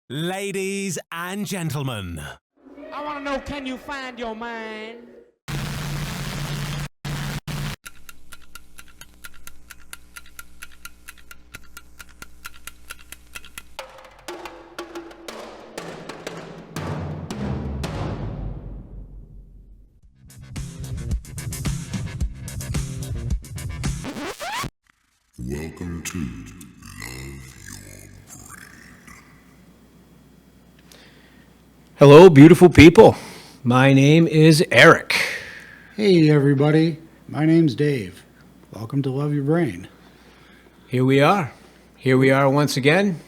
Ladies and gentlemen. I want to know, can you find your mind? Welcome to Love Your Brain. Hello, beautiful people. My name is Eric. Hey, everybody. My name's Dave. Welcome to Love Your Brain. Here we are. Here we are once again.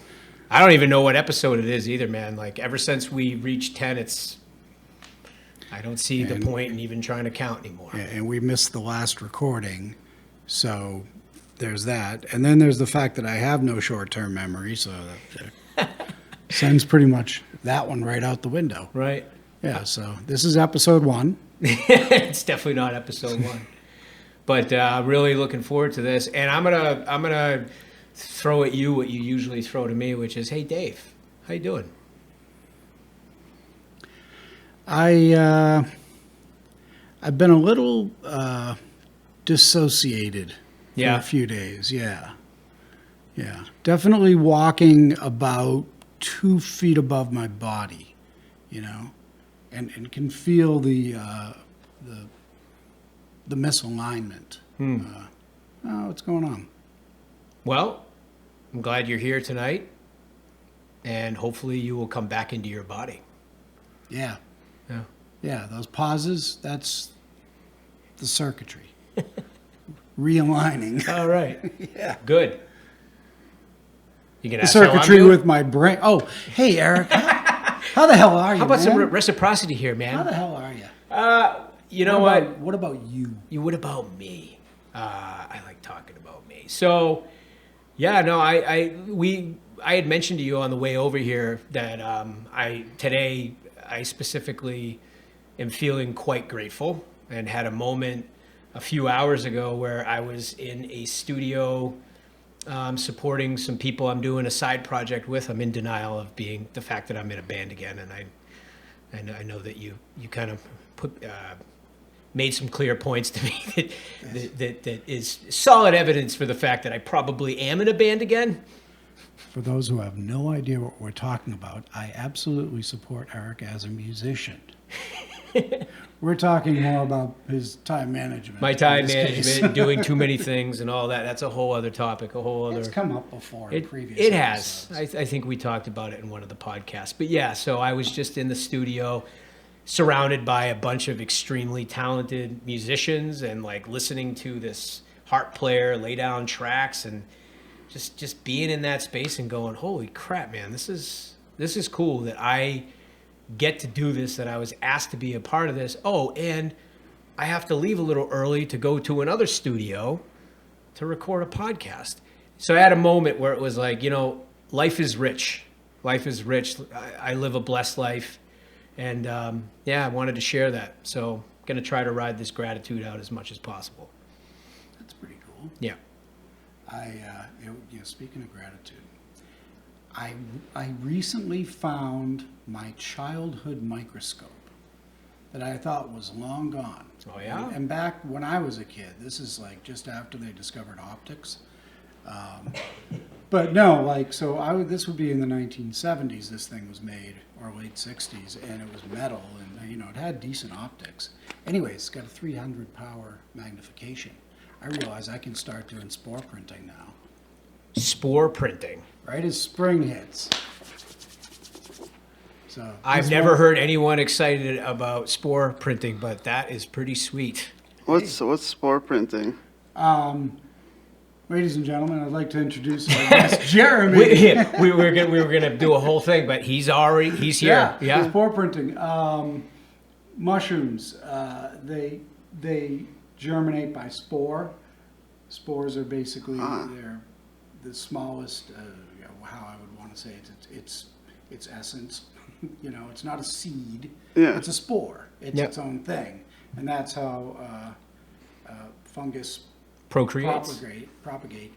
I don't even know what episode it is either, man. Like, ever since we reached 10, I don't see the point in even trying to count anymore. Yeah, and we missed the last recording, so there's that. And then there's the fact that I have no short-term memory, so that sends pretty much that one right out the window. Right? Yeah, so this is episode 1. It's definitely not episode 1. But really looking forward to this. And I'm gonna throw at you what you usually throw to me, which is, hey, Dave, how you doing? I've been a little dissociated for a few days. Yeah. Definitely walking about 2 feet above my body, you know, and can feel the misalignment. What's going on? Well, I'm glad you're here tonight, and hopefully you will come back into your body. Yeah. Yeah. Yeah, those pauses, that's the circuitry. Realigning. All right. Yeah. Good. You can The ask how I'm circuitry doing? with my brain. Oh, hey, Eric. How the hell are you, How about some man? reciprocity here, man? How the hell are you? You know what? What about you? What about me? I like talking about me. So, yeah, no, I had mentioned to you on the way over here that today I specifically am feeling quite grateful, and had a moment a few hours ago where I was in a studio supporting some people I'm doing a side project with. I'm in denial of being the fact that I'm in a band again, and I know that you kind of made some clear points to me that is solid evidence for the fact that I probably am in a band again. For those who have no idea what we're talking about, I absolutely support Eric as a musician. We're talking more about his time management. My time in this case. management, doing too many things and all that. That's a whole other topic, a whole other... It's come up before in previous It has. episodes. I think we talked about it in one of the podcasts. But yeah, so I was just in the studio surrounded by a bunch of extremely talented musicians and like listening to this harp player lay down tracks and just being in that space and going, holy crap, man, this is cool that I get to do this, that I was asked to be a part of this. Oh, and I have to leave a little early to go to another studio to record a podcast. So I had a moment where it was like, you know, life is rich. Life is rich. I live a blessed life. And I wanted to share that. So I'm going to try to ride this gratitude out as much as possible. That's pretty cool. Yeah. Speaking of gratitude, I recently found my childhood microscope that I thought was long gone. Oh, yeah? And back when I was a kid, this is like just after they discovered optics. But no, this would be in the 1970s this thing was made, or late 60s, and it was metal, and it had decent optics. Anyways, it's got a 300 power magnification. I realize I can start doing spore printing now. Spore printing. Right as spring hits. So I've never heard anyone excited about spore printing, but that is pretty sweet. What's spore printing? Ladies and gentlemen, I'd like to introduce our guest, Jeremy. we were gonna do a whole thing, but he's here. Yeah. Spore printing. Mushrooms. They germinate by spore. Spores are basically they're the smallest. How I would want to say it's essence. It's not a seed. Yeah. It's a spore. It's its own thing, and that's how fungus Procreates. propagate,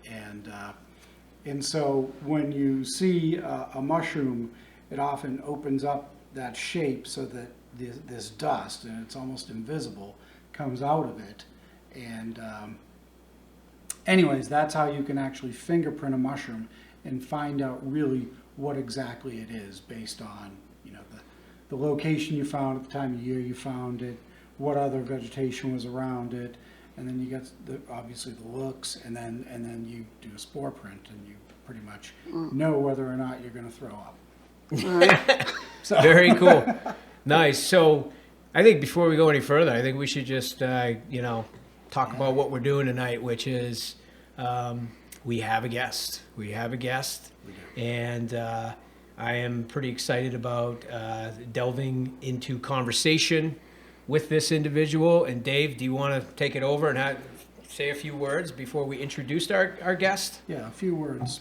and so when you see a mushroom it often opens up that shape so that this dust, and it's almost invisible, comes out of it. And anyways, that's how you can actually fingerprint a mushroom and find out really what exactly it is based on, the location you found at the time of year you found it, what other vegetation was around it, and then you get obviously the looks, and then you do a spore print, and you pretty much know whether or not you're going to throw up. So. Very cool. Nice. So I think before we go any further, I think we should just, talk about what we're doing tonight, which is we have a guest. And I am pretty excited about delving into conversation with this individual. And Dave, do you want to take it over and say a few words before we introduce our guest? Yeah, a few words.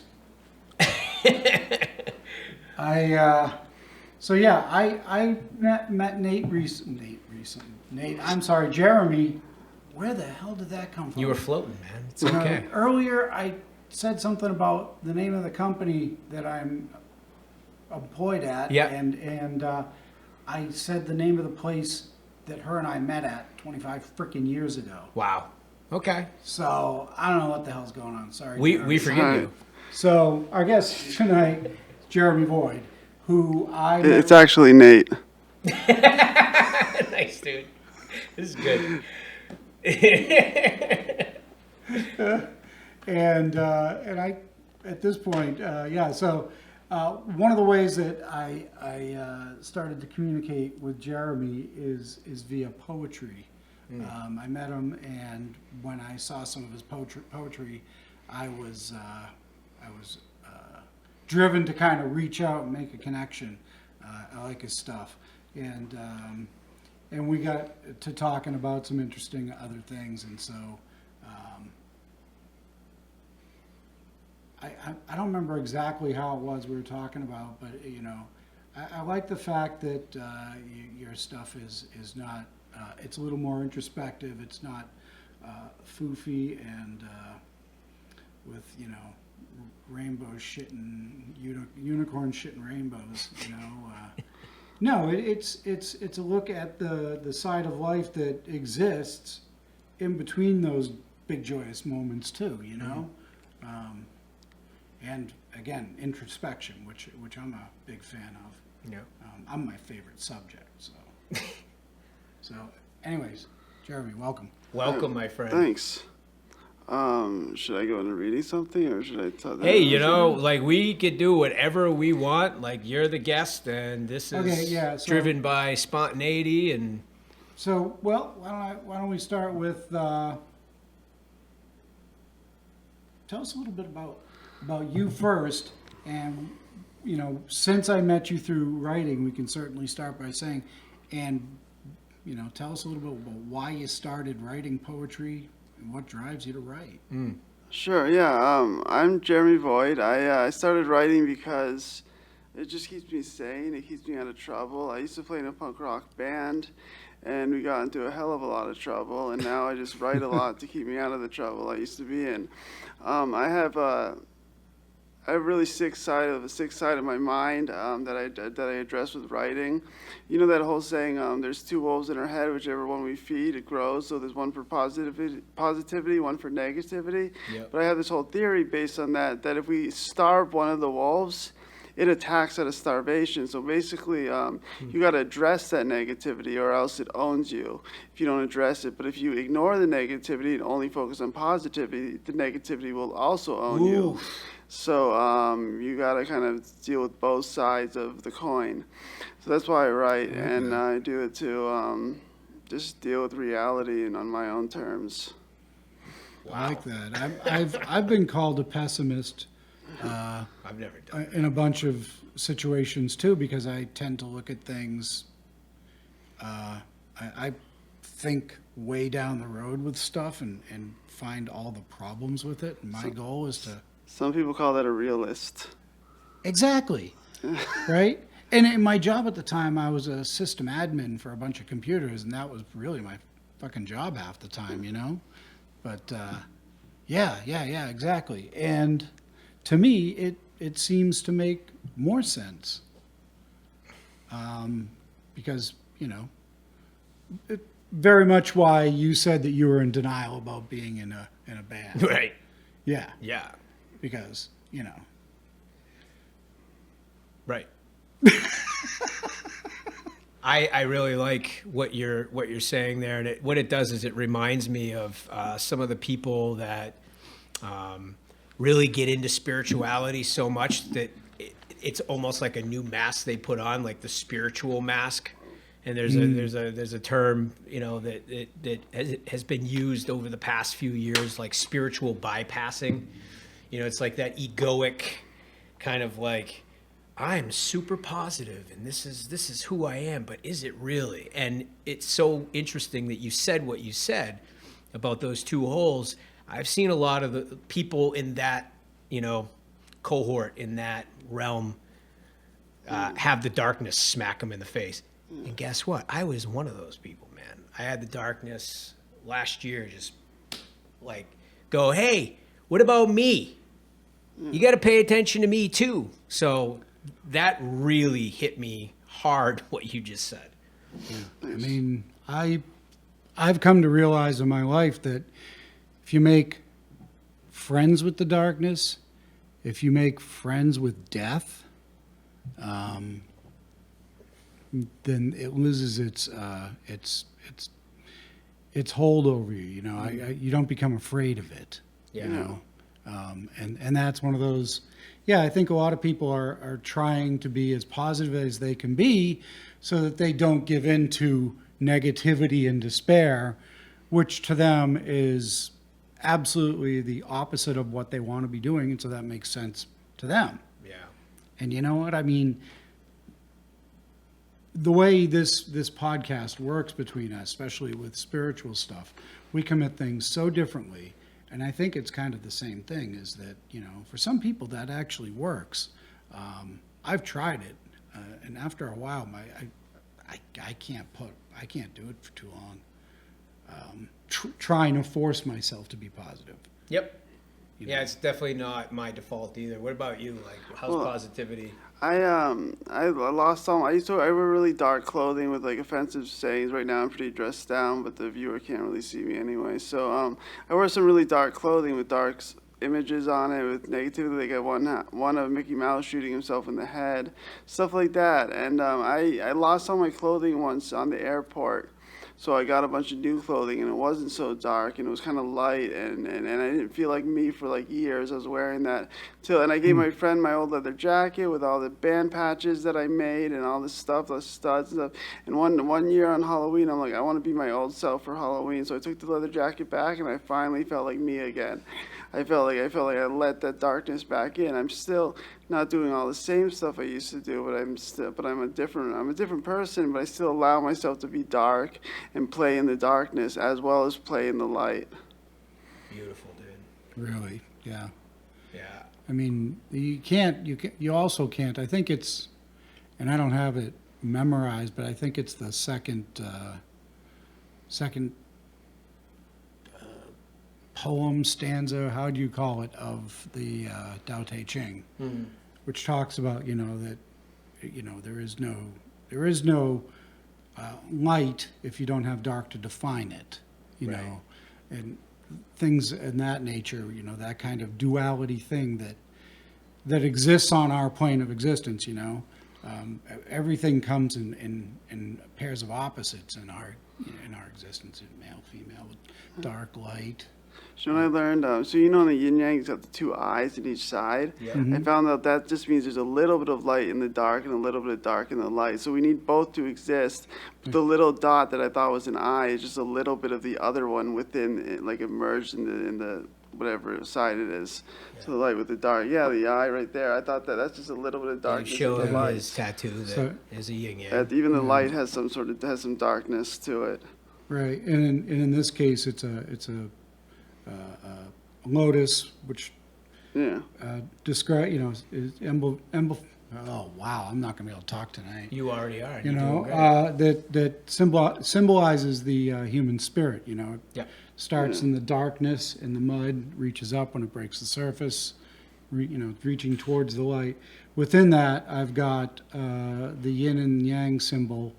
I met Nate recently. Jeremy. Where the hell did that come from? You were floating, man. It's okay. Earlier, I said something about the name of the company that I'm employed at. Yeah. And I said the name of the place that her and I met at 25 freaking years ago. Wow. Okay. So I don't know what the hell's going on. Sorry. We forgive you. So our guest tonight, Jeremy Void, who It's actually Nate. Nice, dude. This is good. and I, at this point, So one of the ways that I started to communicate with Jeremy is via poetry. I met him, and when I saw some of his poetry, I was driven to kind of reach out and make a connection. I like his stuff, and we got to talking about some interesting other things, and so I don't remember exactly how it was we were talking about, but I like the fact that your stuff is not it's a little more introspective. It's not foofy and with rainbow shitting unicorn shitting rainbows. No, it's a look at the side of life that exists in between those big joyous moments too. And again, introspection, which I'm a big fan of. Yeah. I'm my favorite subject. So, anyways, Jeremy, welcome. Welcome, my friend. Thanks. Should I go into reading something, or should I tell them? Hey, we could do whatever we want. Like, you're the guest, and this is driven by spontaneity. And so, well, why don't we start with tell us a little bit about you first, and since I met you through writing, we can certainly start by saying, and tell us a little bit about why you started writing poetry and what drives you to write. Sure, yeah. I'm Jeremy Void. I started writing because it just keeps me sane. It keeps me out of trouble. I used to play in a punk rock band, and we got into a hell of a lot of trouble, and now I just write a lot to keep me out of the trouble I used to be in. I have a really sick side of my mind that I address with writing. You know that whole saying, there's two wolves in our head, whichever one we feed, it grows. So there's one for positivity, one for negativity. Yep. But I have this whole theory based on that if we starve one of the wolves, it attacks out of starvation. So basically, you got to address that negativity, or else it owns you if you don't address it. But if you ignore the negativity and only focus on positivity, the negativity will also own you. So you got to kind of deal with both sides of the coin. So that's why I write, and I do it to just deal with reality and on my own terms. Wow. I like that. I've been called a pessimist. I've never done in a bunch of situations too, because I tend to look at things. I think way down the road with stuff and find all the problems with it. And my goal is to. Some people call that a realist. Exactly. Right? And in my job at the time, I was a system admin for a bunch of computers, and that was really my fucking job half the time, But yeah, exactly. And to me, it seems to make more sense because, very much why you said that you were in denial about being in a band. Right. Yeah. Yeah. Because, Right. I really like what you're saying there, and what it does is it reminds me of some of the people that really get into spirituality so much that it's almost like a new mask they put on, like the spiritual mask. And there's a term that has been used over the past few years, like spiritual bypassing. It's like that egoic kind of like, I'm super positive and this is who I am, but is it really? And it's so interesting that you said what you said about those two holes. I've seen a lot of the people in that, cohort, in that realm, have the darkness smack them in the face. And guess what? I was one of those people, man. I had the darkness last year, just like go, hey, what about me? You got to pay attention to me too. So that really hit me hard, what you just said. I mean, I've come to realize in my life that if you make friends with the darkness, if you make friends with death, then it loses its hold over you. You don't become afraid of it. Yeah. And that's one of those. Yeah, I think a lot of people are trying to be as positive as they can be, so that they don't give in to negativity and despair, which to them is absolutely the opposite of what they want to be doing, and so that makes sense to them. Yeah. And you know what? I mean, the way this podcast works between us, especially with spiritual stuff, we come at things so differently. And I think it's kind of the same thing, is that, for some people that actually works. I've tried it. And after a while, I can't do it for too long. Trying to force myself to be positive. Yep. Yeah, it's definitely not my default either. What about you? Like, how's positivity? I lost some. I wear really dark clothing with like offensive sayings. Right now I'm pretty dressed down, but the viewer can't really see me anyway. So I wear some really dark clothing with dark images on it with negativity. Like one of Mickey Mouse shooting himself in the head, stuff like that. And I lost all my clothing once on the airport. So I got a bunch of new clothing, and it wasn't so dark, and it was kind of light, and I didn't feel like me for like years. I was wearing that and I gave my friend my old leather jacket with all the band patches that I made and all this stuff, the studs and stuff. And one year on Halloween, I'm like, I want to be my old self for Halloween. So I took the leather jacket back, and I finally felt like me again. I felt like I let that darkness back in. I'm still not doing all the same stuff I used to do, but I'm a different person, but I still allow myself to be dark and play in the darkness as well as play in the light. Beautiful, dude. Really, yeah. Yeah. I mean, you also can't. I think it's, and I don't have it memorized, but I think it's the second poem, stanza, how do you call it, of the Tao Te Ching, which talks about that there is no light if you don't have dark to define it, know, and things in that nature, that kind of duality thing that exists on our plane of existence. Everything comes in pairs of opposites in our existence, male, female, dark, light. So when I learned, in the yin yang, it's got the two eyes in each side. Yeah. Mm-hmm. I found out that just means there's a little bit of light in the dark and a little bit of dark in the light. So we need both to exist. But the little dot that I thought was an eye is just a little bit of the other one within it, like immersed in the whatever side it is. Yeah. So the light with the dark. Yeah, the eye right there. I thought that's just a little bit of darkness. You showed him his tattoo that is a yin yang. Even the light has some darkness to it. Right, and in this case, it's a lotus, which describe is oh wow, I'm not going to be able to talk tonight. You already are. That symbolizes the human spirit. It Yep. starts in the darkness, in the mud, reaches up when it breaks the surface, reaching towards the light. Within that, I've got the yin and yang symbol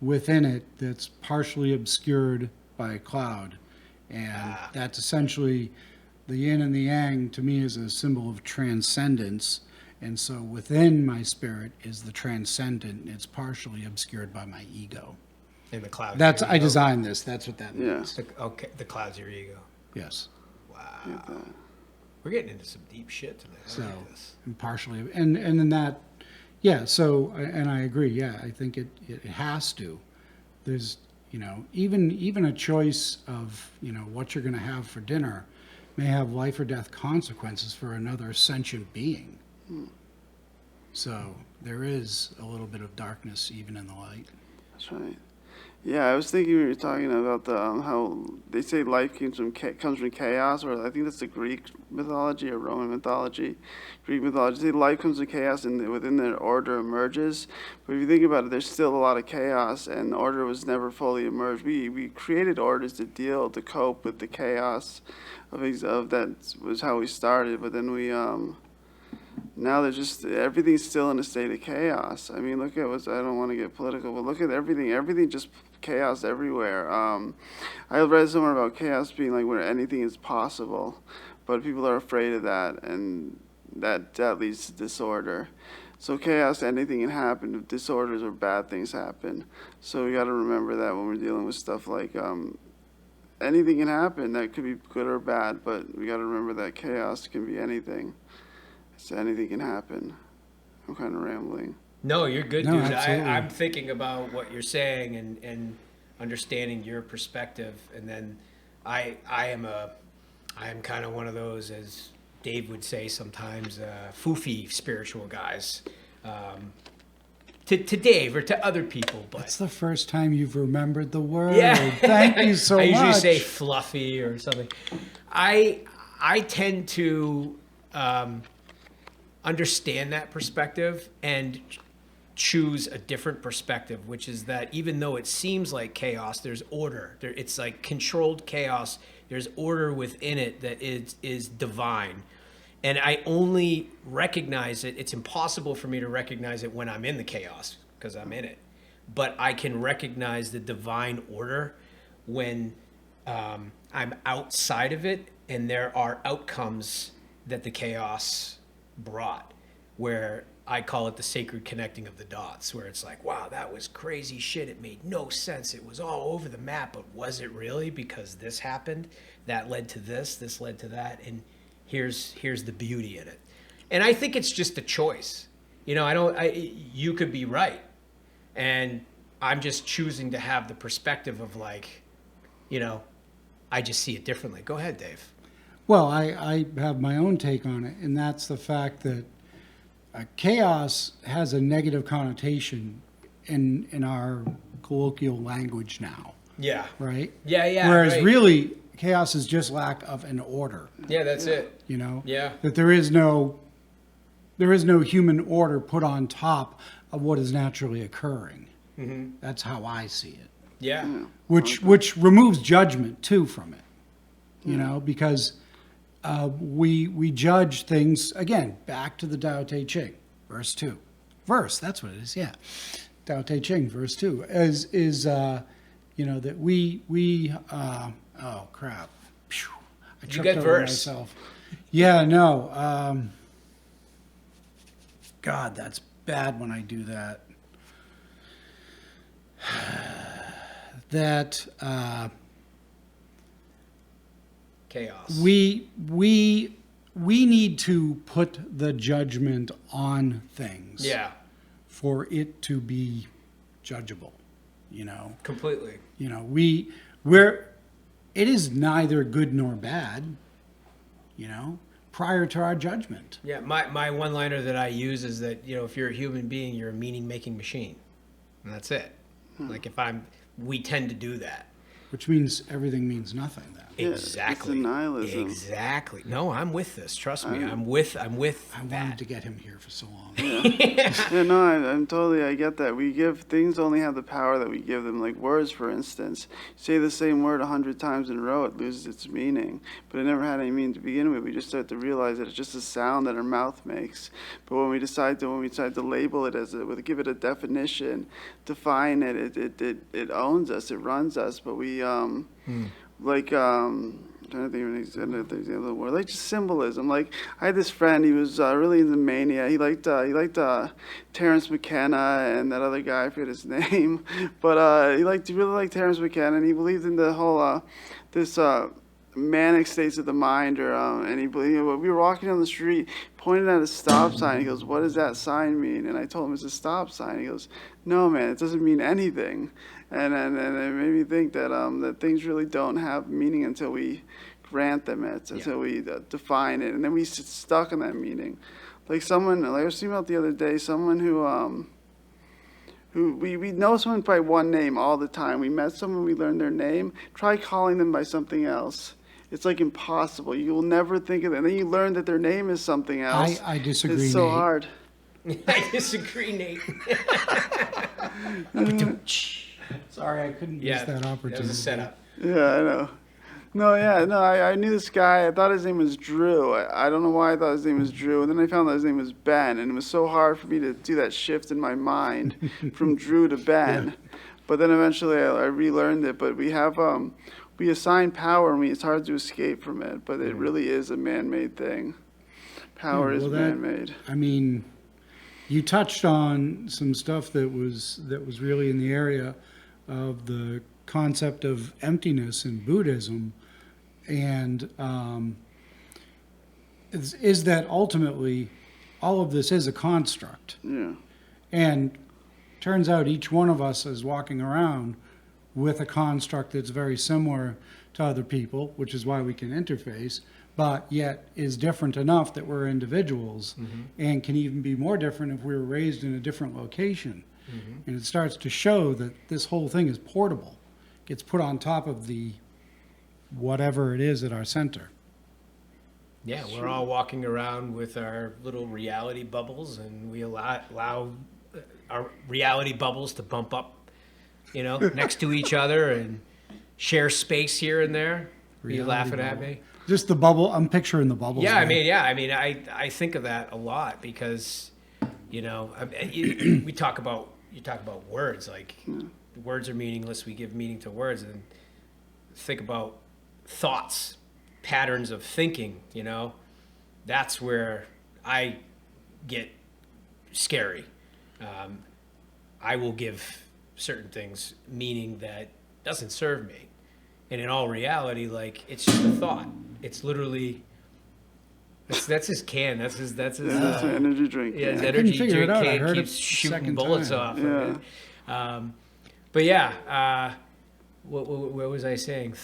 within it that's partially obscured by a cloud. And that's essentially the yin and the yang to me is a symbol of transcendence. And so within my spirit is the transcendent. It's partially obscured by my ego. And the clouds. I designed this. That's what that means. Okay, the clouds your ego. Yes. Wow. We're getting into some deep shit today. I So like this. and partially, and then that, yeah. So and I agree. Yeah, I think it has to. There's even a choice of what you're going to have for dinner may have life or death consequences for another sentient being. So there is a little bit of darkness even in the light. That's right. Yeah, I was thinking we were talking about the how they say life comes from chaos, or I think that's the Greek mythology or Roman mythology. Greek mythology, they say life comes from chaos, and within their order emerges. But if you think about it, there's still a lot of chaos, and order was never fully emerged. We created orders to cope with the chaos of that was how we started. But then we now there's just everything's still in a state of chaos. I mean, look at I don't want to get political, but look at everything just chaos everywhere. I read somewhere about chaos being like where anything is possible, but people are afraid of that, and that leads to disorder. So chaos, anything can happen. If disorders or bad things happen. So we got to remember that when we're dealing with stuff like anything can happen. That could be good or bad, but we got to remember that chaos can be anything. So anything can happen. I'm kind of rambling. No, you're good, No, dude. absolutely. I'm thinking about what you're saying and understanding your perspective, and then I am kind of one of those, as Dave would say sometimes, foofy spiritual guys. To Dave or to other people, but It's the first time you've remembered the word. yeah. Thank you so much. I usually say fluffy or something. I tend to understand that perspective and choose a different perspective, which is that even though it seems like chaos, there's order. It's like controlled chaos. There's order within it that is divine. And I only recognize it. It's impossible for me to recognize it when I'm in the chaos because I'm in it. But I can recognize the divine order when I'm outside of it and there are outcomes that the chaos brought, where I call it the sacred connecting of the dots, where it's like, wow, that was crazy shit. It made no sense. It was all over the map, but was it really? Because this happened, that led to this led to that, and here's the beauty in it. And I think it's just a choice. You could be right, and I'm just choosing to have the perspective of like, I just see it differently. Go ahead, Dave. Well, I have my own take on it, and that's the fact that chaos has a negative connotation in our colloquial language now, Yeah. right? Yeah. Whereas right. really, chaos is just lack of an order. Yeah, that's it. Yeah. That there is no human order put on top of what is naturally occurring. Mm-hmm. That's how I see it. Yeah. Which removes judgment too from it, because we judge things, again, back to the Tao Te Ching, verse 2. That's what it is, yeah. Tao Te Ching, verse 2, is that we oh, crap. Phew. I Did you tripped get over verse? myself. Yeah, no. God, that's bad when I do that. That Chaos. we need to put the judgment on things. Yeah. For it to be judgeable, Completely. It is neither good nor bad, prior to our judgment. Yeah. My one-liner that I use is that, if you're a human being, you're a meaning-making machine. And that's it. Like we tend to do that. Which means everything means nothing then. Exactly. It's a nihilism. Exactly. No, I'm with this. Trust me. I'm with I that. wanted to get him here for so long. Yeah, no, I'm totally, I get that. We give, things only have the power that we give them. Like words, for instance. Say the same word 100 times in a row, it loses its meaning. But it never had any meaning to begin with. We just start to realize that it's just a sound that our mouth makes. But when we decide to label it as give it a definition, define it, it owns us, it runs us. But we, trying to think of an example word, like just symbolism. Like I had this friend, he was really into mania. He liked Terrence McKenna and that other guy, I forget his name, but he really liked Terrence McKenna, and he believed in the whole this manic states of the mind, and he believed. We were walking down the street, pointed at a stop sign. He goes, "What does that sign mean?" And I told him it's a stop sign. He goes, "No, man, it doesn't mean anything." And it made me think that that things really don't have meaning until we grant them it, until we define it, and then we sit stuck in that meaning. Like I was thinking about the other day, someone who we know someone by one name all the time. We met someone, we learned their name. Try calling them by something else. It's like impossible. You will never think of it. And then you learn that their name is something else. I disagree, It's so Nate. hard. I disagree, Nate. Sorry, I couldn't miss that opportunity. That was a setup. Yeah, I know. I knew this guy. I thought his name was Drew. I don't know why I thought his name was Drew. And then I found out his name was Ben. And it was so hard for me to do that shift in my mind from Drew to Ben. Yeah. But then eventually I relearned it. But we have, we assign power, and it's hard to escape from it. But it really is a man-made thing. Power is man-made. I mean, you touched on some stuff that was really in the area of the concept of emptiness in Buddhism, and is that ultimately all of this is a construct. Yeah. And turns out each one of us is walking around with a construct that's very similar to other people, which is why we can interface, but yet is different enough that we're individuals, and can even be more different if we were raised in a different location. And it starts to show that this whole thing is portable. Gets put on top of the whatever it is at our center. Yeah, we're all walking around with our little reality bubbles, and we allow our reality bubbles to bump up, next to each other and share space here and there. Are you laughing at me? Just the bubble. I'm picturing the bubbles. Yeah, I think of that a lot because, we talk about words, like words are meaningless. We give meaning to words, and think about thoughts, patterns of thinking. That's where I get scary. I will give certain things meaning that doesn't serve me, and in all reality, like it's just a thought. It's literally. That's his can. That's his an energy drink. Yeah, his I energy couldn't figure drink it out. I can heard keeps it shooting second bullets time. off. Yeah. Of it. But yeah, what was I saying?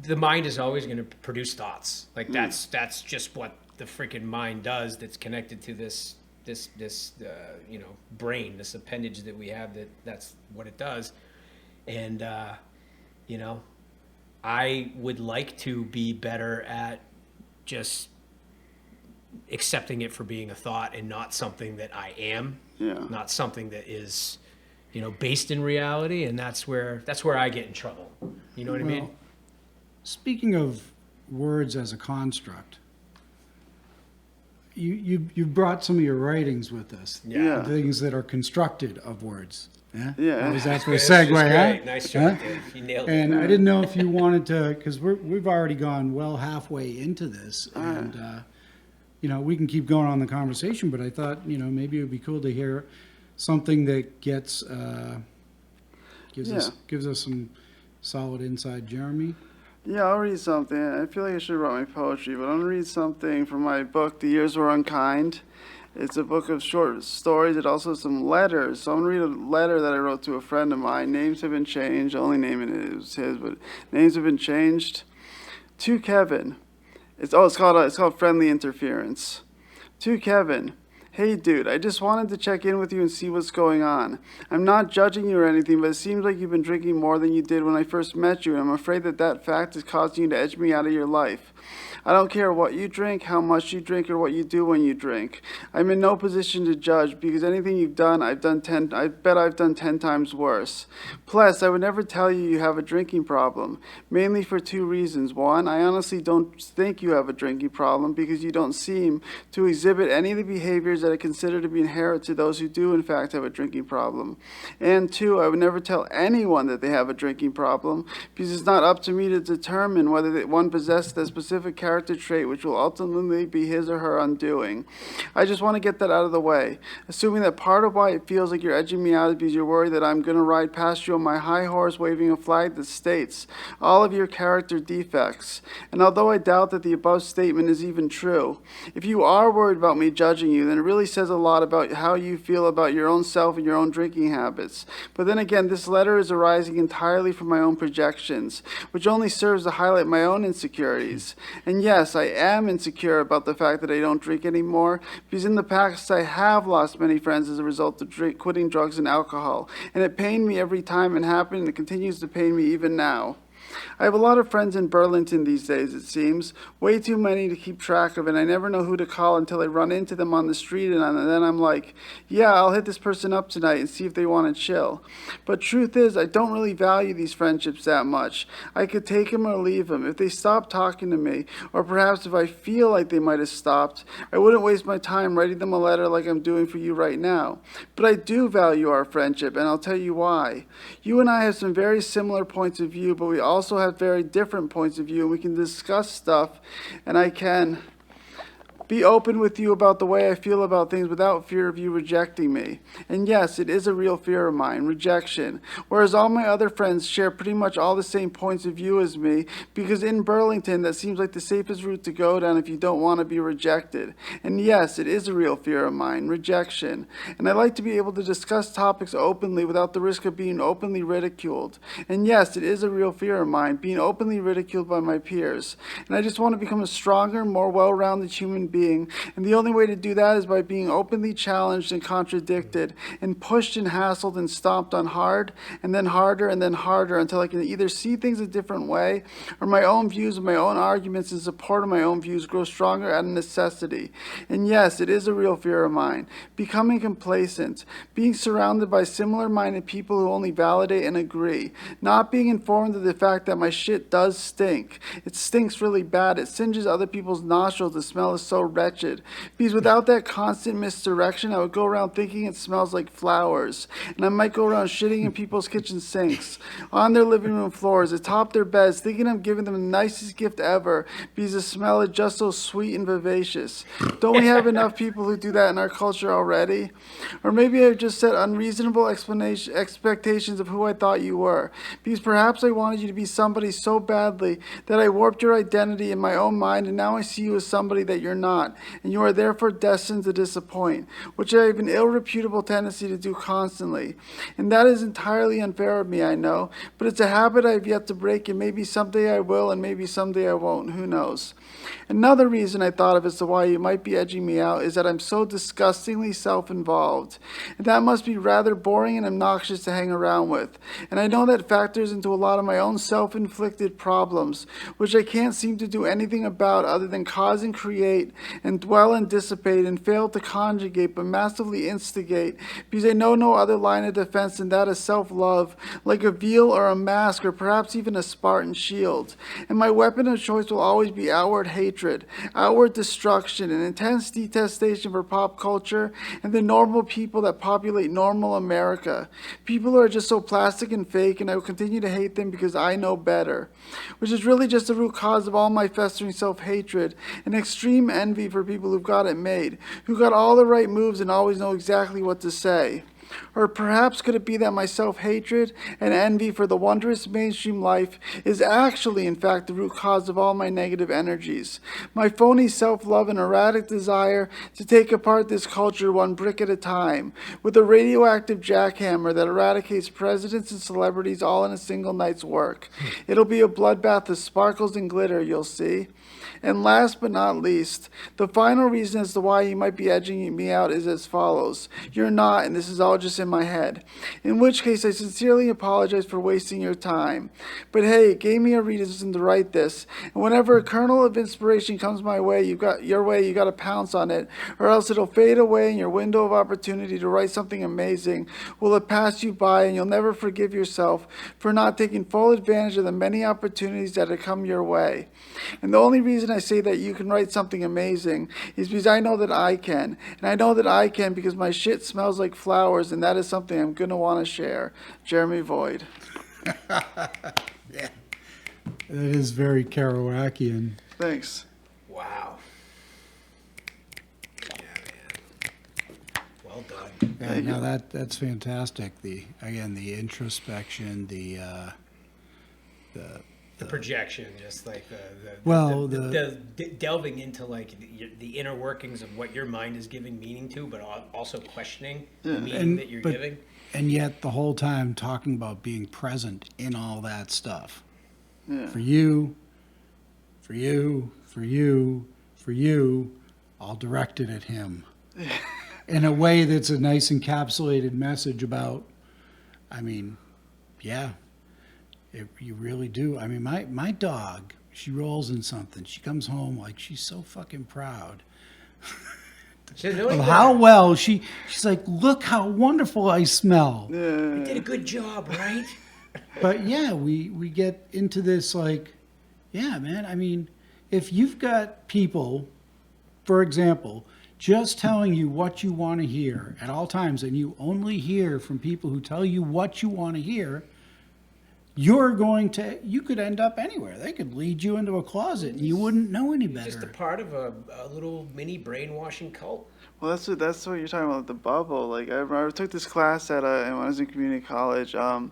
The mind is always going to produce thoughts. Like that's just what the freaking mind does. That's connected to this brain, this appendage that we have. That's what it does. And I would like to be better at just accepting it for being a thought and not something that I am, not something that is, based in reality. And that's where I get in trouble. You know what I mean? Speaking of words as a construct, you brought some of your writings with us. Yeah. Things that are constructed of words. Yeah. Yeah. How was that for a This is segue? great. Huh? Nice job, Dave. You nailed it. And I didn't know if you wanted to, because we've already gone well halfway into this, and we can keep going on the conversation. But I thought, maybe it would be cool to hear something that gives us some solid insight. Jeremy. Yeah, I'll read something. I feel like I should write my poetry, but I'm gonna read something from my book, The Years Were Unkind. It's a book of short stories. It also has some letters. So I'm gonna read a letter that I wrote to a friend of mine. Names have been changed. The only name in it is his, but names have been changed. To Kevin. It's called Friendly Interference. To Kevin, Hey dude, I just wanted to check in with you and see what's going on. I'm not judging you or anything, but it seems like you've been drinking more than you did when I first met you, and I'm afraid that fact is causing you to edge me out of your life. I don't care what you drink, how much you drink, or what you do when you drink. I'm in no position to judge, because anything you've done, I bet I've done 10 times worse. Plus, I would never tell you you have a drinking problem, mainly for two reasons. One, I honestly don't think you have a drinking problem because you don't seem to exhibit any of the behaviors that I consider to be inherent to those who do in fact have a drinking problem. And two, I would never tell anyone that they have a drinking problem because it's not up to me to determine whether one possesses that specific character trait which will ultimately be his or her undoing. I just want to get that out of the way, assuming that part of why it feels like you're edging me out is because you're worried that I'm going to ride past you on my high horse waving a flag that states all of your character defects. And although I doubt that the above statement is even true, if you are worried about me judging you, then it really says a lot about how you feel about your own self and your own drinking habits. But then again, this letter is arising entirely from my own projections, which only serves to highlight my own insecurities. And yes, I am insecure about the fact that I don't drink anymore, because in the past I have lost many friends as a result of quitting drugs and alcohol, and it pained me every time it happened, and it continues to pain me even now. I have a lot of friends in Burlington these days, it seems. Way too many to keep track of, and I never know who to call until I run into them on the street, and then I'm like, yeah, I'll hit this person up tonight and see if they want to chill. But truth is, I don't really value these friendships that much. I could take them or leave them. If they stop talking to me, or perhaps if I feel like they might have stopped, I wouldn't waste my time writing them a letter like I'm doing for you right now. But I do value our friendship, and I'll tell you why. You and I have some very similar points of view, but we also have very different points of view, and we can discuss stuff, and I can be open with you about the way I feel about things without fear of you rejecting me. And yes, it is a real fear of mine, rejection. Whereas all my other friends share pretty much all the same points of view as me, because in Burlington, that seems like the safest route to go down if you don't want to be rejected. And yes, it is a real fear of mine, rejection. And I like to be able to discuss topics openly without the risk of being openly ridiculed. And yes, it is a real fear of mine, being openly ridiculed by my peers. And I just want to become a stronger, more well-rounded human being, and the only way to do that is by being openly challenged and contradicted and pushed and hassled and stomped on hard and then harder until I can either see things a different way or my own views and my own arguments in support of my own views grow stronger out of necessity. And yes, it is a real fear of mine, becoming complacent, being surrounded by similar-minded people who only validate and agree, not being informed of the fact that my shit does stink. It stinks really bad. It singes other people's nostrils. The smell is so wretched. Because without that constant misdirection, I would go around thinking it smells like flowers. And I might go around shitting in people's kitchen sinks, on their living room floors, atop their beds, thinking I'm giving them the nicest gift ever because the smell is just so sweet and vivacious. Don't we have enough people who do that in our culture already? Or maybe I've just set unreasonable expectations of who I thought you were. Because perhaps I wanted you to be somebody so badly that I warped your identity in my own mind, and now I see you as somebody that you're not, and you are therefore destined to disappoint, which I have an ill-reputable tendency to do constantly. And that is entirely unfair of me, I know, but it's a habit I have yet to break, and maybe someday I will, and maybe someday I won't, who knows. Another reason I thought of as to why you might be edging me out is that I'm so disgustingly self-involved, and that must be rather boring and obnoxious to hang around with, and I know that factors into a lot of my own self-inflicted problems, which I can't seem to do anything about other than cause and create and dwell and dissipate and fail to conjugate but massively instigate, because I know no other line of defense than that of self-love, like a veil or a mask or perhaps even a Spartan shield. And my weapon of choice will always be outward hatred, outward destruction, and intense detestation for pop culture and the normal people that populate normal America. People who are just so plastic and fake, and I will continue to hate them because I know better, which is really just the root cause of all my festering self-hatred and extreme envy for people who've got it made, who got all the right moves and always know exactly what to say. Or perhaps could it be that my self-hatred and envy for the wondrous mainstream life is actually, in fact, the root cause of all my negative energies? My phony self-love and erratic desire to take apart this culture one brick at a time, with a radioactive jackhammer that eradicates presidents and celebrities all in a single night's work. It'll be a bloodbath of sparkles and glitter, you'll see. And last but not least, the final reason as to why you might be edging me out is as follows. You're not, and this is all just in my head. In which case, I sincerely apologize for wasting your time. But hey, it gave me a reason to write this. And whenever a kernel of inspiration comes my way, you got to pounce on it, or else it'll fade away in your window of opportunity to write something amazing. Will it pass you by, and you'll never forgive yourself for not taking full advantage of the many opportunities that have come your way. And the only reason I say that you can write something amazing is because I know that I can. And I know that I can because my shit smells like flowers, and that is something I'm going to want to share. Jeremy Void. Yeah. That is very Kerouacian. Thanks. Wow. Yeah, man. Well done. Yeah, no, that's fantastic. The introspection, the projection, just like the delving into like the inner workings of what your mind is giving meaning to, but also questioning the meaning that you're giving. And yet the whole time talking about being present in all that stuff. Yeah. For you, all directed at him. In a way that's a nice encapsulated message about, I mean, yeah, you really do. I mean, my dog, she rolls in something. She comes home like she's so fucking proud of how well she's like, look how wonderful I smell. You did a good job, right? But yeah, we get into this like, yeah, man. I mean, if you've got people, for example, just telling you what you want to hear at all times, and you only hear from people who tell you what you want to hear, you could end up anywhere. They could lead you into a closet and you wouldn't know any better. Just a part of a little mini brainwashing cult. Well, that's what you're talking about, the bubble. Like I took this class when I was in community college, and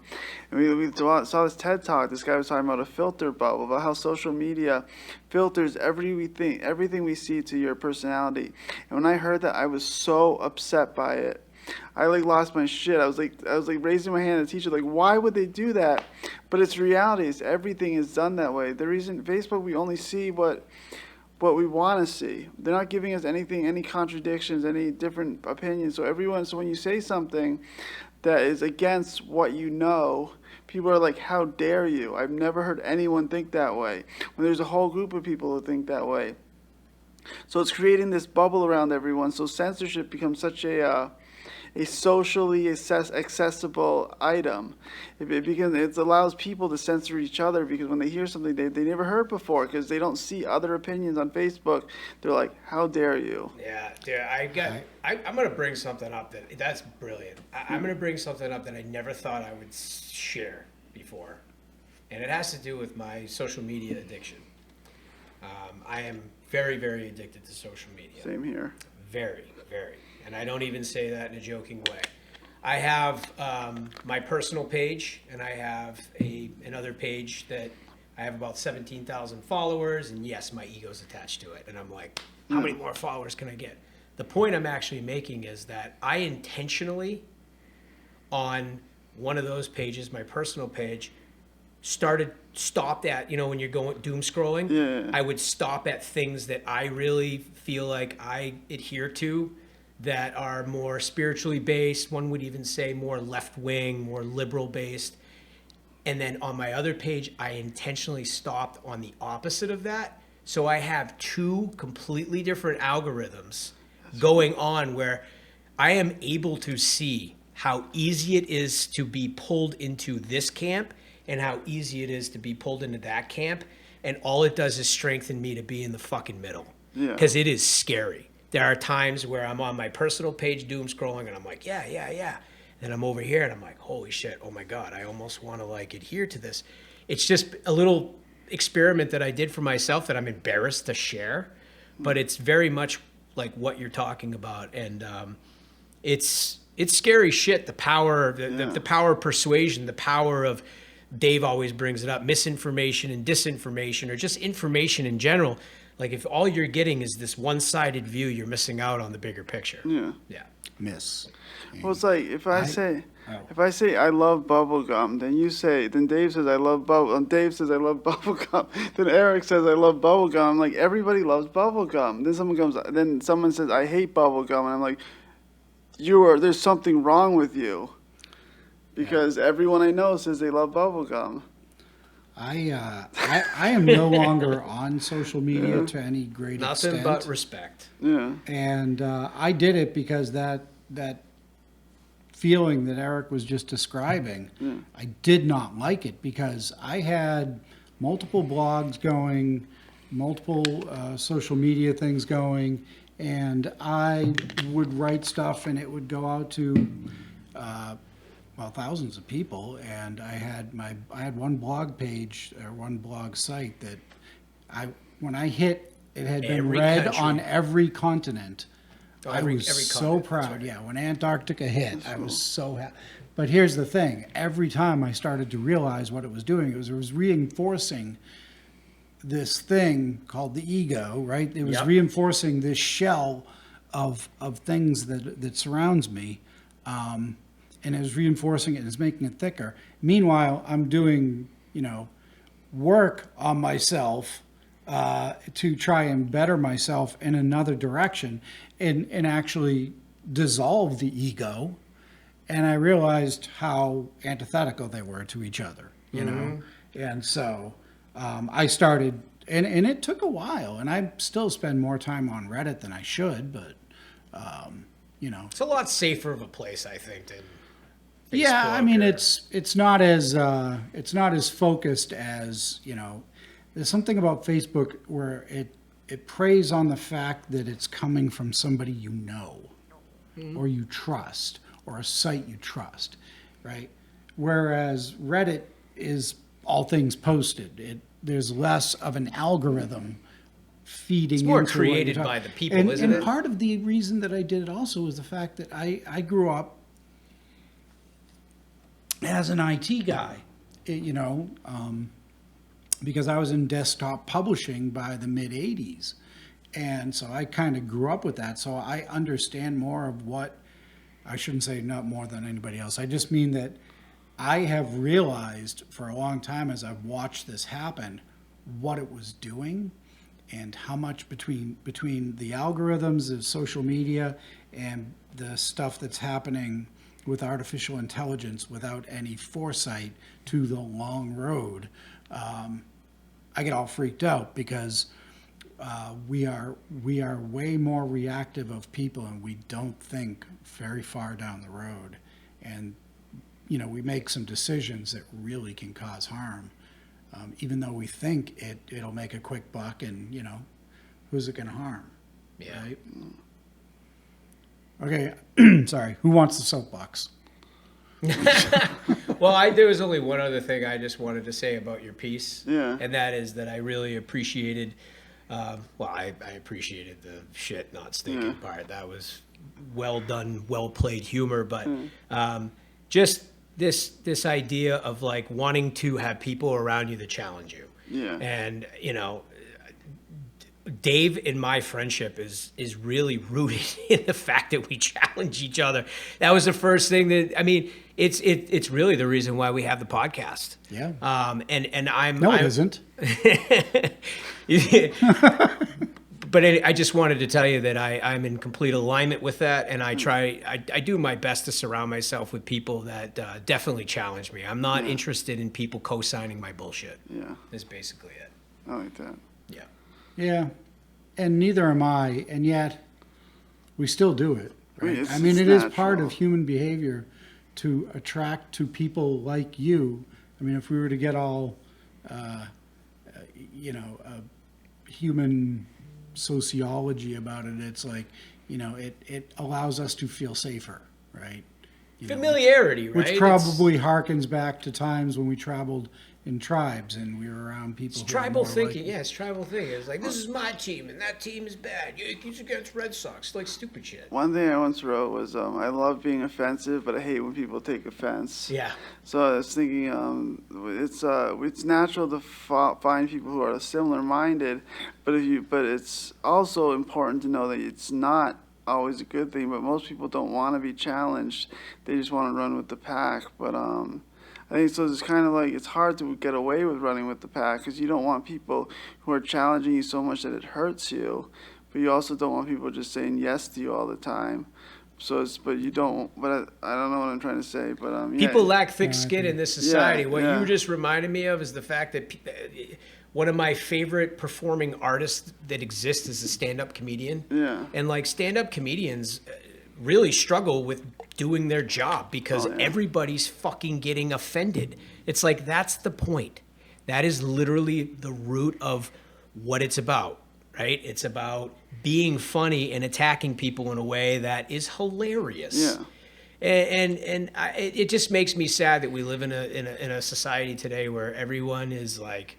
we saw this TED talk. This guy was talking about a filter bubble, about how social media filters everything we see to your personality. And when I heard that, I was so upset by it. I lost my shit. I was like raising my hand at the teacher, like, why would they do that? But it's reality. Everything is done that way. The reason Facebook, we only see what we want to see. They're not giving us anything, any contradictions, any different opinions. So when you say something that is against what you know, people are like, how dare you? I've never heard anyone think that way. When there's a whole group of people who think that way. So it's creating this bubble around everyone. So censorship becomes such a socially accessible item. It allows people to censor each other, because when they hear something they never heard before, because they don't see other opinions on Facebook, they're like, how dare you? Yeah, dude, I'm going to bring something up that's brilliant. I'm going to bring something up that I never thought I would share before. And it has to do with my social media addiction. I am very, very addicted to social media. Same here. Very, very. And I don't even say that in a joking way. I have my personal page, and I have another page that I have about 17,000 followers, and yes, my ego's attached to it. And I'm like, how many more followers can I get? The point I'm actually making is that I intentionally, on one of those pages, my personal page, stopped at, when you're going doom scrolling, I would stop at things that I really feel like I adhere to, that are more spiritually based. One would even say more left-wing, more liberal-based. And then on my other page, I intentionally stopped on the opposite of that. So I have two completely different algorithms going on, where I am able to see how easy it is to be pulled into this camp and how easy it is to be pulled into that camp. And all it does is strengthen me to be in the fucking middle. Because it is scary. There are times where I'm on my personal page doom scrolling and I'm like, yeah. And I'm over here and I'm like, holy shit, oh my God, I almost want to adhere to this. It's just a little experiment that I did for myself that I'm embarrassed to share, but it's very much like what you're talking about. And it's scary shit, the power, the power of persuasion, the power of, Dave always brings it up, misinformation and disinformation, or just information in general. Like if all you're getting is this one-sided view, you're missing out on the bigger picture. Yeah. Yeah. Miss. Well, it's like if I say I love bubble gum, then Dave says I love Dave says I love bubble gum. Then Eric says I love bubble gum. I'm like, everybody loves bubble gum. Then someone says I hate bubble gum, and I'm like, there's something wrong with you, because everyone I know says they love bubble gum. I am no longer on social media to any great extent. Nothing but respect. Yeah. And I did it because that feeling that Eric was just describing, I did not like it, because I had multiple blogs going, multiple social media things going, and I would write stuff and it would go out to thousands of people. And I had one blog page or one blog site that when I hit, it had been Every read country. on every continent. I was every so continent, proud. that's right. Yeah, when Antarctica hit, I was so happy. But here's the thing: every time I started to realize what it was doing, it was reinforcing this thing called the ego, right? It was Yep. reinforcing this shell of things that surrounds me, and it was reinforcing it and it's making it thicker. Meanwhile, I'm doing work on myself to try and better myself in another direction, and actually dissolve the ego. And I realized how antithetical they were to each other, you know? And so I started, and it took a while, and I still spend more time on Reddit than I should, but, It's a lot safer of a place, I think, than yeah, I Facebook mean, or- it's not as focused as, there's something about Facebook where it preys on the fact that it's coming from somebody you know, or you trust, or a site you trust, right? Whereas Reddit is all things posted. There's less of an algorithm feeding It's more into what you're created talking- by the people, and, isn't and it? part of the reason that I did it also was the fact that I grew up as an IT guy, because I was in desktop publishing by the mid 80s. And so I kind of grew up with that. So I understand more of what, I shouldn't say not more than anybody else. I just mean that I have realized for a long time as I've watched this happen, what it was doing and how much between the algorithms of social media and the stuff that's happening with artificial intelligence without any foresight to the long road, I get all freaked out, because we are way more reactive of people, and we don't think very far down the road, and we make some decisions that really can cause harm, even though we think it'll make a quick buck, and who's it going to harm? Yeah. Right? Okay, sorry. Who wants the soapbox? Well, there was only one other thing I just wanted to say about your piece. Yeah. And that is that I really appreciated, I appreciated the shit not stinking part. That was well done, well played humor. But just this idea of like wanting to have people around you that challenge you. Yeah. And, Dave in my friendship is really rooted in the fact that we challenge each other. That was the first thing it's really the reason why we have the podcast. Yeah. And I'm No, it isn't. But I just wanted to tell you that I'm in complete alignment with that, and I do my best to surround myself with people that definitely challenge me. I'm not interested in people co-signing my bullshit. Yeah. That's basically it. I like that. Yeah. Yeah, and neither am I, and yet we still do it. Right? It's- I mean, it's it is part natural. of human behavior to attract to people like you. I mean, if we were to get all, human sociology about it, it's like, it allows us to feel safer, right? Familiarity, right? Which probably harkens back to times when we traveled in tribes, and we were around people. It's who were tribal more thinking. like- Yeah, it's tribal thinking. It's like, this is my team, and that team is bad. Yankees against Red Sox. Like, stupid shit. One thing I once wrote was, I love being offensive, but I hate when people take offense. Yeah. So I was thinking, it's natural to find people who are similar-minded, but it's also important to know that it's not always a good thing. But most people don't want to be challenged; they just want to run with the pack. But I think so. It's kind of like it's hard to get away with running with the pack because you don't want people who are challenging you so much that it hurts you, but you also don't want people just saying yes to you all the time. So but you don't. But I don't know what I'm trying to say. But yeah. People lack thick skin in this society. What yeah. you just reminded me of is the fact that one of my favorite performing artists that exists is a stand-up comedian. Yeah. And like stand-up comedians really struggle with doing their job because everybody's fucking getting offended. It's like, that's the point. That is literally the root of what it's about, right? It's about being funny and attacking people in a way that is hilarious. Yeah. It just makes me sad that we live in a society today where everyone is like,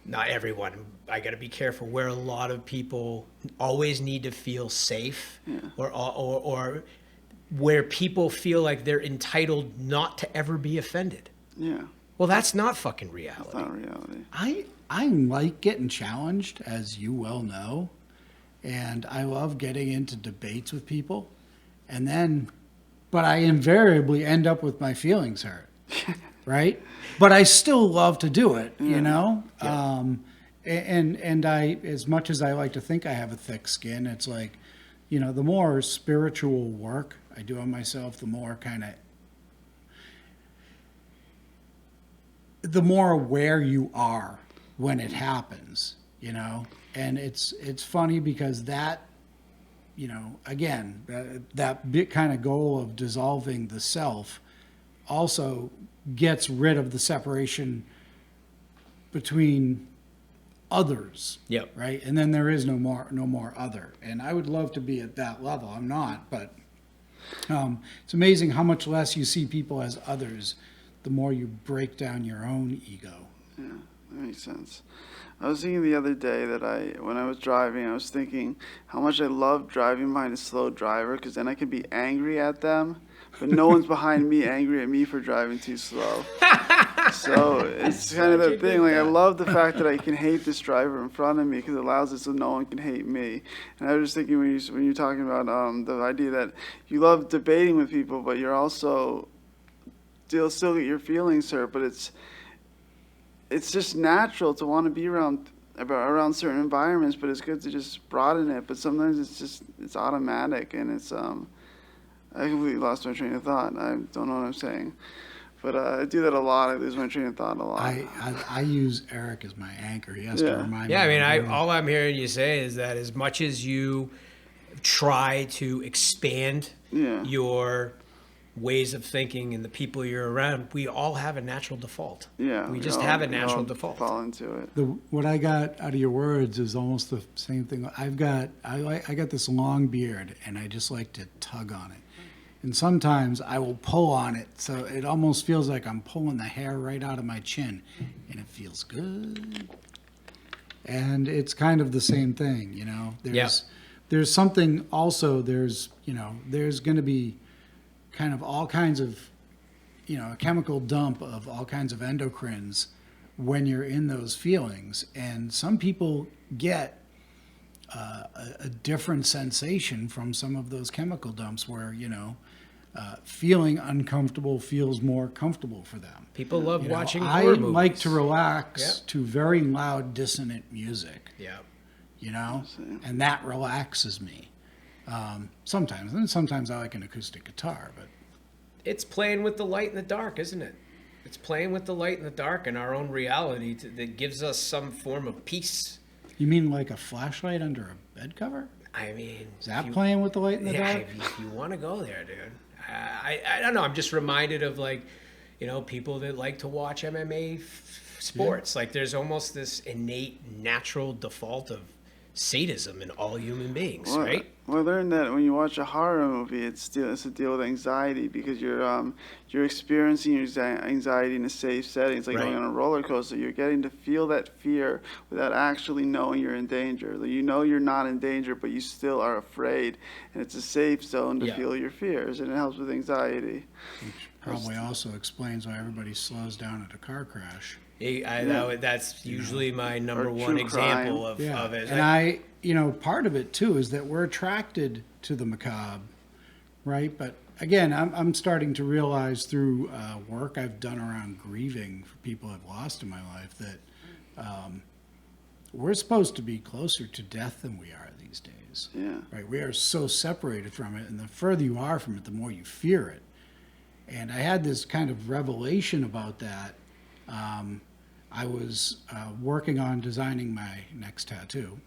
not everyone, I got to be careful, where a lot of people always need to feel safe, or where people feel like they're entitled not to ever be offended. Yeah. Well, that's not fucking reality. It's not reality. I like getting challenged, as you well know, and I love getting into debates with people, but I invariably end up with my feelings hurt, right? But I still love to do it, you know? Yeah. And I, as much as I like to think I have a thick skin, it's like, you know, the more spiritual work I do on myself, the more aware you are when it happens, you know? And it's funny because that, you know, again, that big kind of goal of dissolving the self also gets rid of the separation between others. Yep. Right? And then there is no more other. And I would love to be at that level. I'm not, but it's amazing how much less you see people as others the more you break down your own ego. Yeah, that makes sense. I was thinking the other day that when I was driving, I was thinking how much I love driving behind a slow driver because then I can be angry at them, but no one's behind me angry at me for driving too slow. So it's kind of that thing. Like I love the fact that I can hate this driver in front of me because it allows it so no one can hate me. And I was just thinking when you're talking about the idea that you love debating with people, but you're also still get your feelings hurt, but it's just natural to want to be around certain environments, but it's good to just broaden it. But sometimes it's automatic, and I completely lost my train of thought. I don't know what I'm saying, but I do that a lot. I lose my train of thought a lot. I use Eric as my anchor. He has to remind me. Yeah, I mean, all I'm hearing you say is that as much as you try to expand your ways of thinking and the people you're around, we all have a natural default. Yeah, we just have a natural default. Fall into it. What I got out of your words is almost the same thing. I got this long beard, and I just like to tug on it. And sometimes I will pull on it, so it almost feels like I'm pulling the hair right out of my chin, and it feels good. And it's kind of the same thing, you know. There's something also. There's going to be kind of all kinds of, you know, a chemical dump of all kinds of endocrines when you're in those feelings. And some people get a different sensation from some of those chemical dumps where, you know, feeling uncomfortable feels more comfortable for them. People love watching I horror movies. like to relax to very loud, dissonant music. Yeah. You know, and that relaxes me. Sometimes, and sometimes I like an acoustic guitar, but it's playing with the light and the dark, isn't it? It's playing with the light and the dark in our own reality that gives us some form of peace. You mean like a flashlight under a bed cover? I mean, is that playing with the light and the dark? If you want to go there, dude. I don't know. I'm just reminded of, like, you know, people that like to watch MMA sports. Like, there's almost this innate, natural default of sadism in all human beings, Well, right? well, I learned that when you watch a horror movie, it's to deal with anxiety because you're experiencing your anxiety in a safe setting. It's like Right. going on a roller coaster. You're getting to feel that fear without actually knowing you're in danger. Like, you know you're not in danger, but you still are afraid, and it's a safe zone to Yeah. feel your fears, and it helps with anxiety. Probably also explains why everybody slows down at a car crash. That's usually my number Or one true example crime. of it. And part of it too is that we're attracted to the macabre, right? But again, I'm starting to realize through work I've done around grieving for people I've lost in my life that we're supposed to be closer to death than we are these days. Yeah. Right? We are so separated from it, and the further you are from it, the more you fear it. And I had this kind of revelation about that. I was working on designing my next tattoo,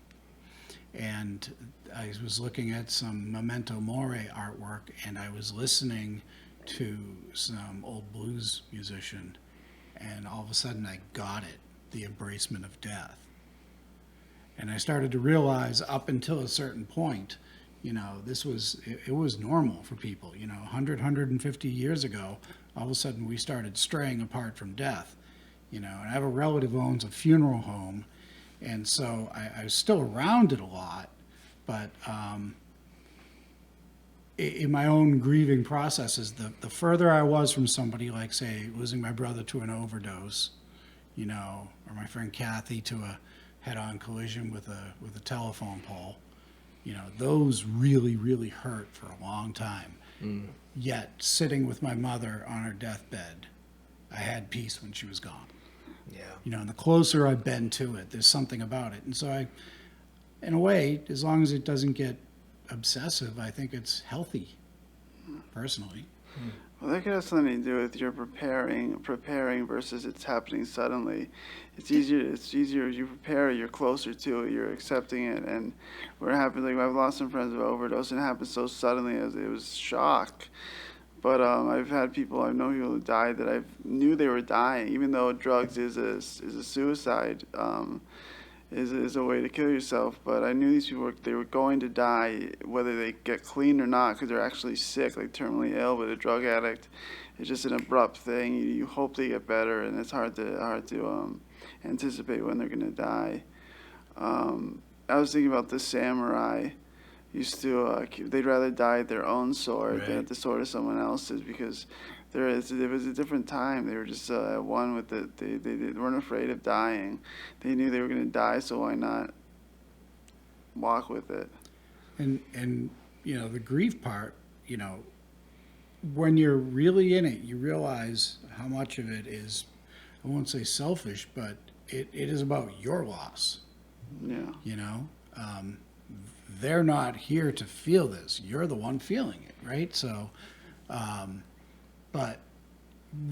and I was looking at some Memento Mori artwork, and I was listening to some old blues musician, and all of a sudden I got it, the embracement of death. And I started to realize up until a certain point, it was normal for people, 100, 150 years ago, all of a sudden we started straying apart from death. And I have a relative who owns a funeral home, and so I was still around it a lot, but in my own grieving processes, the further I was from somebody, like, say, losing my brother to an overdose, or my friend Kathy to a head-on collision with a telephone pole, those really, really hurt for a long time. Yet, sitting with my mother on her deathbed, I had peace when she was gone. Yeah. And the closer I've been to it, there's something about it. And so in a way, as long as it doesn't get obsessive, I think it's healthy, personally. Well, that could have something to do with your preparing versus it's happening suddenly. It's easier as you prepare, you're closer to it, you're accepting it. And where it happens, like, I've lost some friends of overdose, and it happened so suddenly as it was shock. But I've known people who died that I knew they were dying, even though drugs is a suicide, is a way to kill yourself. But I knew these people they were going to die, whether they get clean or not, because they're actually sick, like terminally ill. But a drug addict, it's just an abrupt thing. You hope they get better, and it's hard to anticipate when they're going to die. I was thinking about the samurai. Used to, they'd rather die at their own sword than at the sword of someone else's, because it was a different time. They were just one with it. They weren't afraid of dying. They knew they were going to die, so why not walk with it? And the grief part, when you're really in it, you realize how much of it is, I won't say selfish, but it is about your loss. Yeah. They're not here to feel this. You're the one feeling it, right? So, but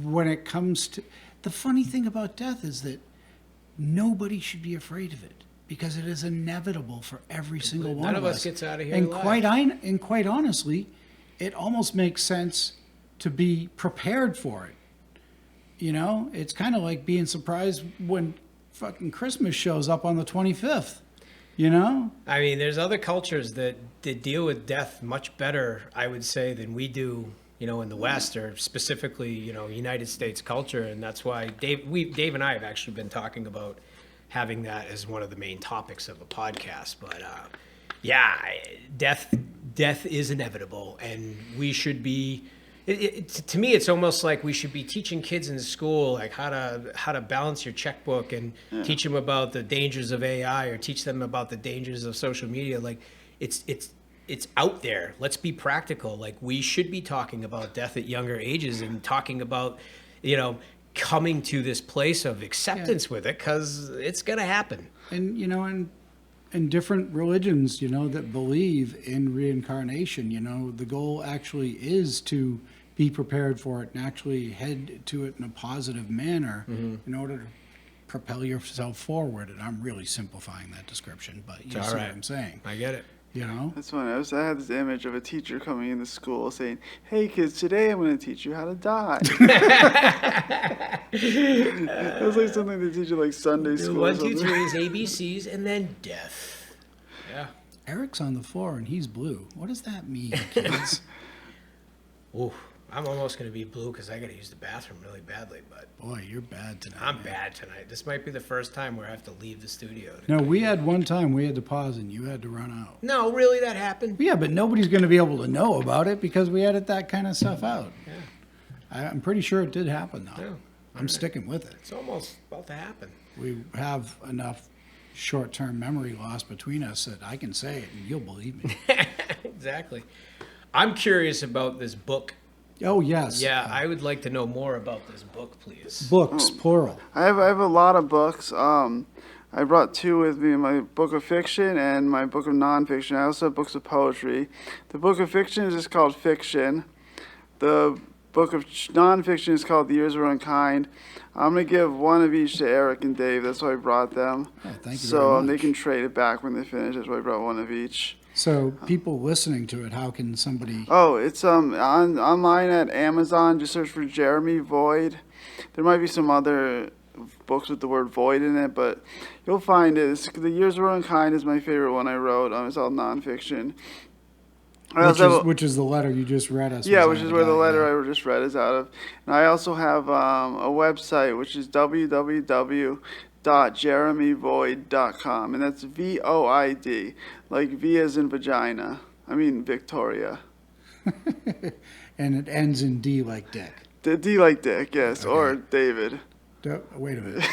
when it comes to, the funny thing about death is that nobody should be afraid of it, because it is inevitable for every single one None of of us us. gets out of here And alive. quite honestly, it almost makes sense to be prepared for it. It's kind of like being surprised when fucking Christmas shows up on the 25th. I mean, there's other cultures that deal with death much better, I would say, than we do, in the West, or specifically, United States culture. And that's why Dave and I have actually been talking about having that as one of the main topics of a podcast. But death is inevitable, and we should be. To me, it's almost like we should be teaching kids in school, like how to balance your checkbook, and teach them about the dangers of AI, or teach them about the dangers of social media. Like, it's out there. Let's be practical. Like, we should be talking about death at younger ages, and talking about, coming to this place of acceptance with it, because it's gonna happen. And and different religions, that believe in reincarnation, the goal actually is to be prepared for it and actually head to it in a positive manner in order to propel yourself forward. And I'm really simplifying that description, but you see what I'm saying. I get it. That's funny. I had this image of a teacher coming into school saying, "Hey kids, today I'm going to teach you how to die." It was like something they teach you like Sunday school. 1, 2, 3 is ABCs, and then death. Eric's on the floor and he's blue. What does that mean, kids? Ooh, I'm almost going to be blue because I got to use the bathroom really badly, but Boy, you're bad tonight. I'm man. bad tonight. This might be the first time where I have to leave the studio. No, we had one time we had to pause and you had to run out. No, really, that happened? Yeah, but nobody's going to be able to know about it because we edit that kind of stuff out. Yeah. I'm pretty sure it did happen, though. Yeah. I'm sticking with it. It's almost about to happen. We have enough short-term memory loss between us that I can say it and you'll believe me. Exactly. I'm curious about this book. Oh, yes. Yeah, I would like to know more about this book, please. Books, plural. I have a lot of books. I brought 2 with me, my book of fiction and my book of nonfiction. I also have books of poetry. The book of fiction is just called Fiction. The book of nonfiction is called The Years Were Unkind. I'm going to give one of each to Eric and Dave. That's why I brought them. Oh, thank you So very much. they can trade it back when they finish. That's why I brought one of each. So people listening to it, how can somebody... Oh, it's online at Amazon. Just search for Jeremy Void. There might be some other books with the word void in it, but you'll find it. The Years Were Unkind is my favorite one I wrote. It's all nonfiction. Which is the letter you just read us. Yeah, was which out is of where the that, letter yeah. I just read is out of. And I also have a website, which is www.jeremyvoid.com, and that's VOID, like V as in vagina. I mean Victoria. And it ends in D like Dick. D like Dick, yes, Okay. or David. Wait a minute.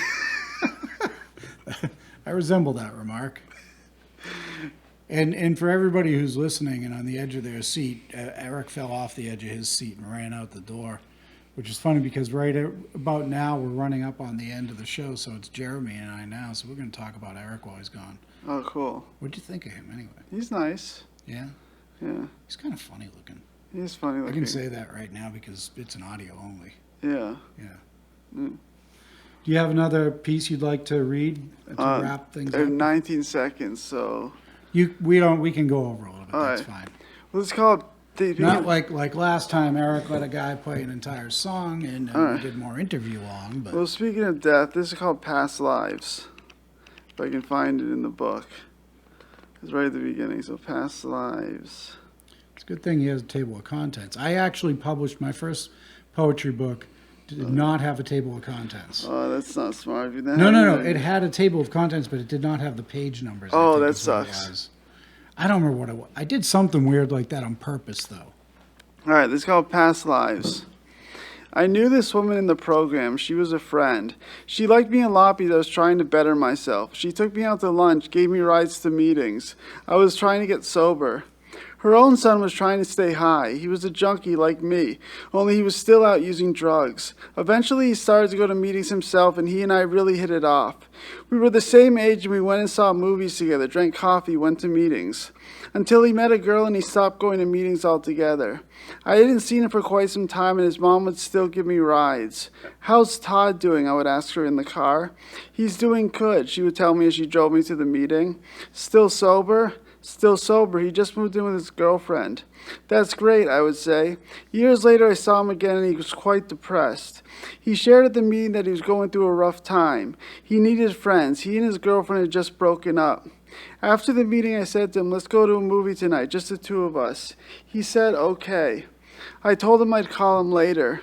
I resemble that remark. And for everybody who's listening and on the edge of their seat, Eric fell off the edge of his seat and ran out the door, which is funny because about now we're running up on the end of the show, so it's Jeremy and I now, so we're going to talk about Eric while he's gone. Oh, cool. What'd you think of him anyway? He's nice. Yeah? Yeah, He's kind of funny looking. he's funny I looking. can say that right now because it's an audio only. Yeah. Yeah. Mm. Do you have another piece you'd like to read to wrap things They're up? 19 seconds, so We can go over a little bit. All That's right. fine. well, it's called. Not like last time. Eric let a guy play an entire song, and All right. we did more interview long. But Well, speaking of death, this is called Past Lives. If I can find it in the book. It's right at the beginning, so Past Lives. it's a good thing he has a table of contents. I actually published my first poetry book. Did not have a table of contents. Oh, that's not smart of you. No. It had a table of contents, but it did not have the page numbers. I Oh, think that is what it sucks. was. I don't remember what it was. I did something weird like that on purpose, though. All right, this is called Past Lives. I knew this woman in the program. She was a friend. She liked me a lot because I was trying to better myself. She took me out to lunch, gave me rides to meetings. I was trying to get sober. Her own son was trying to stay high. He was a junkie like me, only he was still out using drugs. Eventually he started to go to meetings himself, and he and I really hit it off. We were the same age and we went and saw movies together, drank coffee, went to meetings. Until he met a girl and he stopped going to meetings altogether. I hadn't seen him for quite some time and his mom would still give me rides. "How's Todd doing?" I would ask her in the car. "He's doing good," she would tell me as she drove me to the meeting. "Still sober?" "Still sober. He just moved in with his girlfriend." "That's great," I would say. Years later, I saw him again and he was quite depressed. He shared at the meeting that he was going through a rough time. He needed friends. He and his girlfriend had just broken up. After the meeting, I said to him, "Let's go to a movie tonight, just the 2 of us." He said, "Okay." I told him I'd call him later.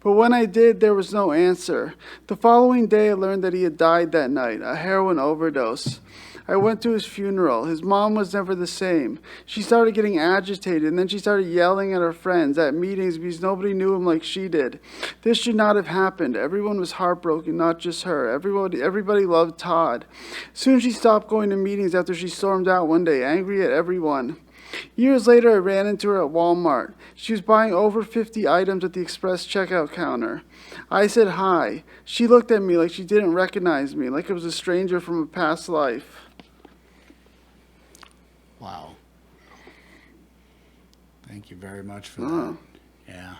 But when I did, there was no answer. The following day, I learned that he had died that night, a heroin overdose. I went to his funeral. His mom was never the same. She started getting agitated, and then she started yelling at her friends at meetings because nobody knew him like she did. This should not have happened. Everyone was heartbroken, not just her. Everybody loved Todd. Soon she stopped going to meetings after she stormed out one day, angry at everyone. Years later, I ran into her at Walmart. She was buying over 50 items at the express checkout counter. I said hi. She looked at me like she didn't recognize me, like I was a stranger from a past life. Wow. Thank you very much for that. Yeah.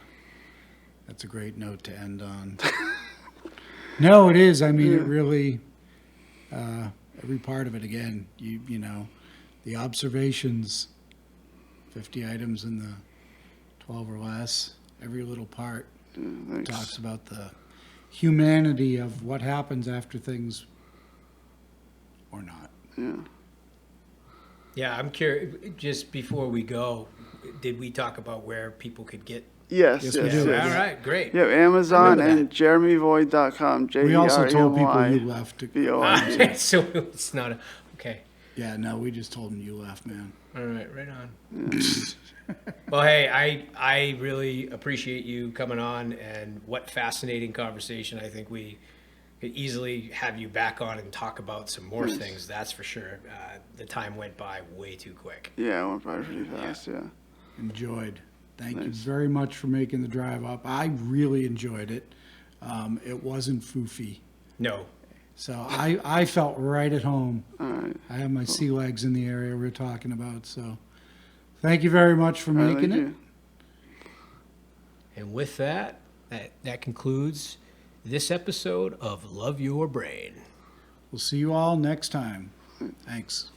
That's a great note to end on. No, it is. I mean, it really, every part of it, again, you know, the observations, 50 items in the 12 or less, every little part talks about the humanity of what happens after things or not. Yeah. Yeah, I'm curious. Just before we go, did we talk about where people could get? Yes, Yes, yes, we yes. do. All right, great. Yeah, Amazon remember and jeremyvoid.com. We also told people you Jeremyvoid. left. So it's not okay. Yeah, no, we just told them you left, man. All right, right on. Well, hey, I really appreciate you coming on, and what fascinating conversation. I think we could easily have you back on and talk about some more things. That's for sure. The time went by way too quick. Yeah, it went by pretty fast, yeah. Enjoyed. Thank you Nice. very much for making the drive up. I really enjoyed it. It wasn't foofy. No. So I felt right at home. All right. I have my sea legs in the area we're talking about. So thank you very much for making Thank it. you. And with that concludes this episode of Love Your Brain. We'll see you all next time. Thanks.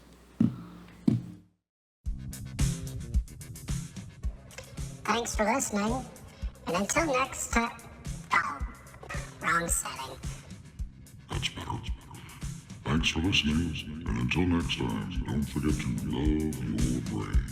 Thanks for listening, and until next time. Oh, wrong setting. That's better. Thanks for listening, and until next time, don't forget to love your brain.